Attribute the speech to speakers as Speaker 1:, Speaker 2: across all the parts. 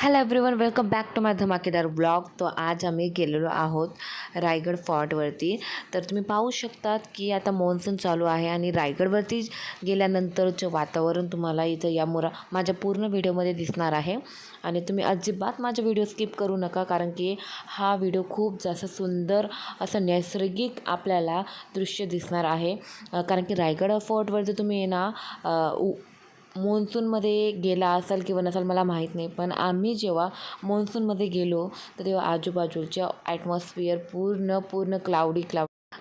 Speaker 1: Hello everyone, welcome back to my धमाकेदार blog. तो आज आम्ही गेलेलो आहोत रायगड फोर्टवरती. तर तुम्ही पाहू शकतात की आता मॉन्सून चालू आहे आणि रायगडवरती गेल्यानंतरचं वातावरण तुम्हाला इथं माझ्या पूर्ण व्हिडिओमध्ये दिसणार आहे. आणि तुम्ही अजिबात माझा व्हिडिओ स्किप करू नका, कारण की हा व्हिडिओ खूप जास्त सुंदर असं नैसर्गिक आपल्याला दृश्य दिसणार आहे. कारण की रायगड फोर्टवरती तुम्ही ना मॉन्सूनमध्ये गेला असाल किंवा नसाल मला माहीत नाही, पण आम्ही जेव्हा मॉन्सूनमध्ये गेलो तर तेव्हा आजूबाजूच्या ॲटमॉस्फिअर पूर्ण क्लाउडी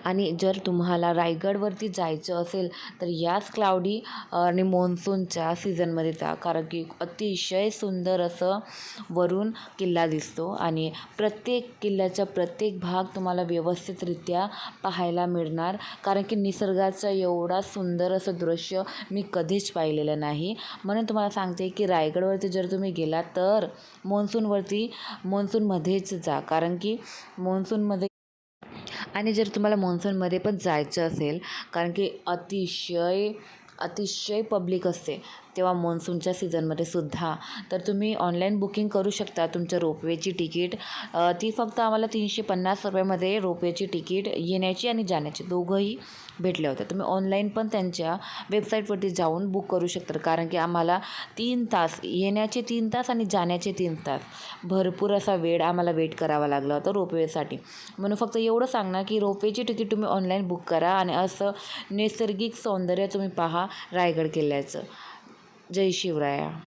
Speaker 1: आणि जर तुम्हाला रायगडवरती जायचं असेल तर याच क्लाउडी आणि मॉन्सूनच्या सीझनमध्ये जा, कारण की अतिशय सुंदर असं वरून किल्ला दिसतो आणि प्रत्येक किल्ल्याचा प्रत्येक भाग तुम्हाला व्यवस्थितरित्या पाहायला मिळणार. कारण की निसर्गाचं एवढा सुंदर असं दृश्य मी कधीच पाहिलेलं नाही. म्हणून तुम्हाला सांगते की रायगडवरती जर तुम्ही गेला तर मॉन्सूनमध्येच जा, कारण की मॉन्सूनमध्ये आणि जर तुम्हाला मॉन्सूनमध्ये पण जायचं असेल, कारण की अतिशय पब्लिक असते तेव्हा मॉन्सूनच्या सीझनमध्ये सुद्धा, तर तुम्ही ऑनलाईन बुकिंग करू शकता तुमच्या रोपवेची तिकीट. ती फक्त आम्हाला 350 रुपयामध्ये रोपवेची तिकीट येण्याची आणि जाण्याची दोघंही भेटले होते. तुम्ही ऑनलाईन पण त्यांच्या वेबसाईटवरती जाऊन बुक करू शकता, कारण की आम्हाला 3 तास येण्याचे 3 तास आणि जाण्याचे 3 तास भरपूर असा वेळ आम्हाला वेट करावा लागला होता रोपवेसाठी. म्हणून फक्त एवढं सांगणार की रोपवेची तिकीट तुम्ही ऑनलाईन बुक करा आणि असं नैसर्गिक सौंदर्य तुम्ही पहा रायगड किल्ल्याचं. जय शिवराया.